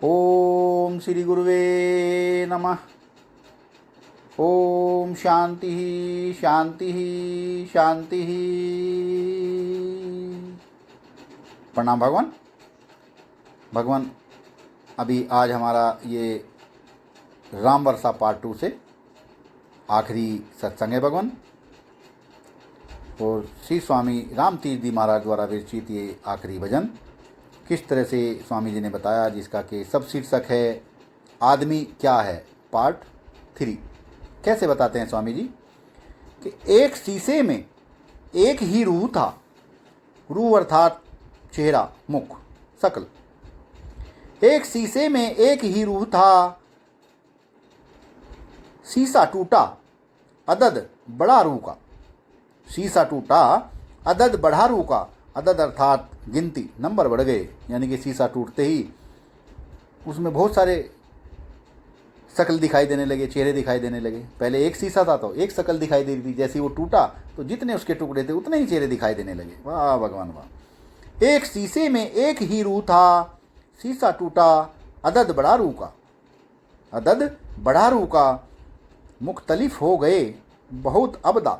ओम श्री गुरुवे नमः। ओम शांति शांति शांति। प्रणाम भगवान। भगवान अभी आज हमारा ये राम वर्षा पार्ट 2 से आखिरी सत्संग है भगवान, और श्री स्वामी राम तीर्थ जी महाराज द्वारा विरचित ये आखिरी भजन किस तरह से स्वामी जी ने बताया, जिसका कि सब शीर्षक है आदमी क्या है पार्ट 3। कैसे बताते हैं स्वामी जी कि एक शीशे में एक ही रूह था। रूह अर्थात चेहरा, मुख, शकल। एक शीशे में एक ही रूह था, शीशा टूटा अदद बड़ा रूह का। शीशा टूटा अदद बढ़ा रूह का। अदद अर्थात गिनती, नंबर बढ़ गए, यानी कि शीशा टूटते ही उसमें बहुत सारे शक्ल दिखाई देने लगे, चेहरे दिखाई देने लगे। पहले एक शीशा था तो एक शक्ल दिखाई दे रही थी, जैसे वो टूटा तो जितने उसके टुकड़े थे उतने ही चेहरे दिखाई देने लगे। वाह भगवान वाह। एक शीशे में एक ही रूह था, शीशा टूटा अदद बड़ा रूह का। अदद बड़ा रूह का। मुख्तलिफ हो गए बहुत अबदा।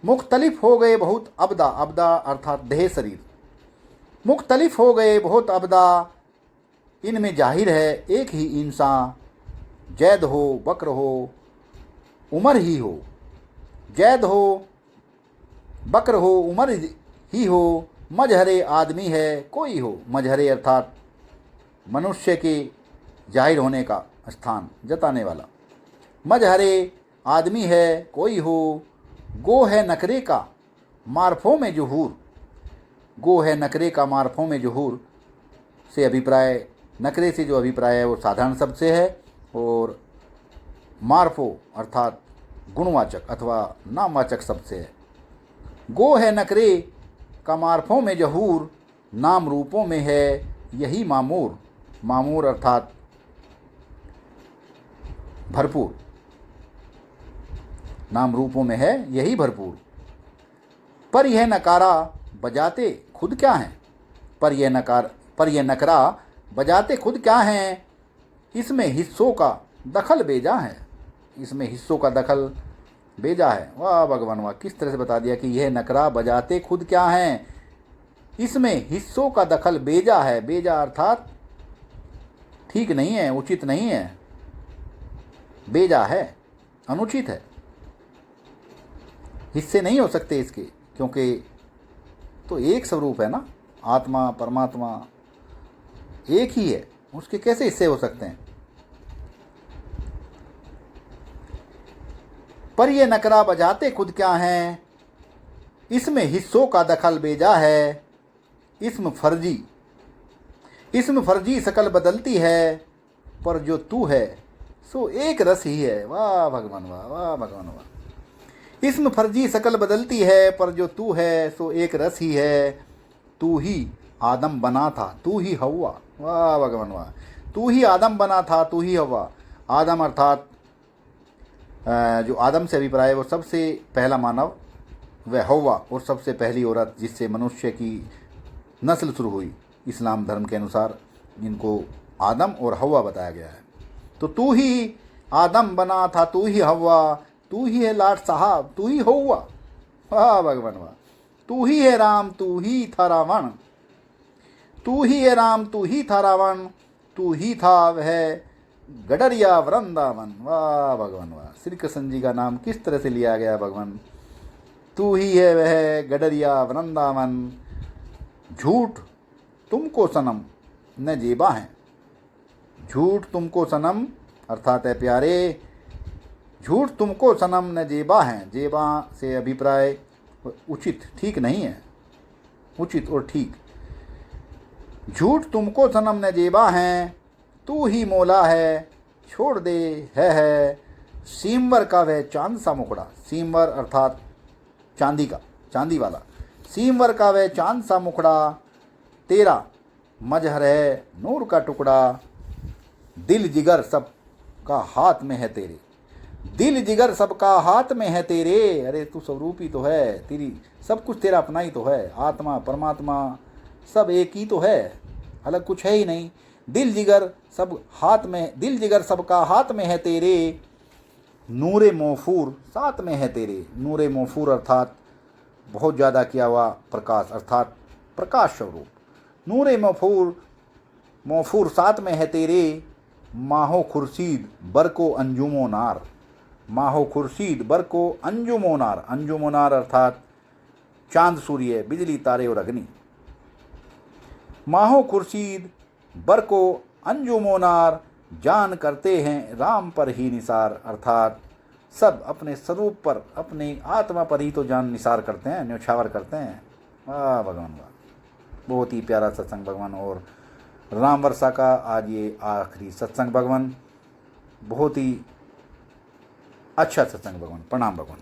मुख्तलिफ हो गए बहुत अबदा। अबदा अर्थात देह, शरीर। मुख्तलिफ हो गए बहुत अबदा, इनमें जाहिर है एक ही इंसान। जैद हो बकर हो उमर ही हो। जैद हो बकर हो उमर ही हो। मजहरे आदमी है कोई हो। मजहरे अर्थात मनुष्य के जाहिर होने का स्थान, जताने वाला। मजहरे आदमी है कोई हो। गो है नकरे का मारफों में जुहूर। गो है नकरे का मारफों में जुहूर से अभिप्राय, नकरे से जो अभिप्राय है वो साधारण शब्द से है, और मारफो अर्थात गुणवाचक अथवा नामवाचक शब्द से है। गो है नकरे का मारफों में जहूर, नाम रूपों में है यही मामूर। मामूर अर्थात भरपूर, नाम रूपों में है यही भरपूर। पर यह नकारा बजाते खुद क्या हैं। पर यह नकरा बजाते खुद क्या हैं। इसमें हिस्सों का दखल बेजा है। इसमें हिस्सों का दखल बेजा है। वाह भगवान वाह। किस तरह से बता दिया कि यह नकरा बजाते खुद क्या हैं, इसमें हिस्सों का दखल बेजा है। बेजा अर्थात ठीक नहीं है, उचित नहीं है। बेजा है, अनुचित है। हिस्से नहीं हो सकते इसके, क्योंकि तो एक स्वरूप है ना, आत्मा परमात्मा एक ही है, उसके कैसे हिस्से हो सकते हैं। पर ये नकरा बजाते खुद क्या हैं, इसमें हिस्सों का दखल बेजा है। इसमें फर्जी शकल बदलती है, पर जो तू है सो एक रस ही है। वाह भगवान वाह, वाह भगवान वाह। इसमें फर्जी शकल बदलती है, पर जो तू है सो एक रस ही है। तू ही आदम बना था तू ही हव्वा। वाह भगवान वाह। तू ही आदम बना था तू ही हव्वा। आदम अर्थात जो आदम से अभिप्राय है वो सबसे पहला मानव, वह हव्वा और सबसे पहली औरत जिससे मनुष्य की नस्ल शुरू हुई। इस्लाम धर्म के अनुसार इनको आदम और हव्वा बताया गया है। तो तू ही आदम बना था तू ही हव्वा। तू ही है लाट साहब तू ही हुआ। वाह भगवान वाह। तू ही है राम तू ही था रावण। तू ही है राम तू ही था रावण। तू ही था वह गडरिया वृंदावन। वाह भगवान वाह। श्री कृष्ण जी का नाम किस तरह से लिया गया भगवान। तू ही है वह गडरिया वृंदावन। झूठ तुमको सनम न जेबा है। झूठ तुमको सनम अर्थात है प्यारे। झूठ तुमको सनम न जेबा है। जेबा से अभिप्राय उचित, ठीक नहीं है, उचित और ठीक। झूठ तुमको सनम न जेबा है। तू ही मौला है छोड़ दे है। सीमवर का वह चांद सा मुखड़ा। सीमवर अर्थात चांदी का, चांदी वाला। सीमवर का वह चांद सा मुखड़ा, तेरा मजहर है नूर का टुकड़ा। दिल जिगर सब का हाथ में है तेरे। दिल जिगर सबका हाथ में है तेरे। अरे तू स्वरूप ही तो है, तेरी सब कुछ तेरा अपना ही तो है। आत्मा परमात्मा सब एक ही तो है, अलग कुछ है ही नहीं। दिल जिगर सबका हाथ में है तेरे, नूरे मौफूर साथ में है तेरे। नूरे मौफूर अर्थात बहुत ज़्यादा किया हुआ प्रकाश, अर्थात प्रकाश स्वरूप। नूरे मौफूर साथ में है तेरे, माहो खुर्शीद बरको अंजुमो नार। माहो खुर्शीद बरको अंजुमो नार। अंजुमो नार अर्थात चांद, सूर्य, बिजली, तारे और अग्नि। माहो खुर्शीद बरको अंजुमो नार, जान करते हैं राम पर ही निसार। अर्थात सब अपने स्वरूप पर, अपनी आत्मा पर ही तो जान निसार करते हैं, न्यौछावर करते हैं। वाह भगवान वाह, बहुत ही प्यारा सत्संग भगवान। और राम वर्षा का आज ये आखिरी सत्संग भगवान, बहुत ही अच्छा सत्संग भगवान। प्रणाम भगवान।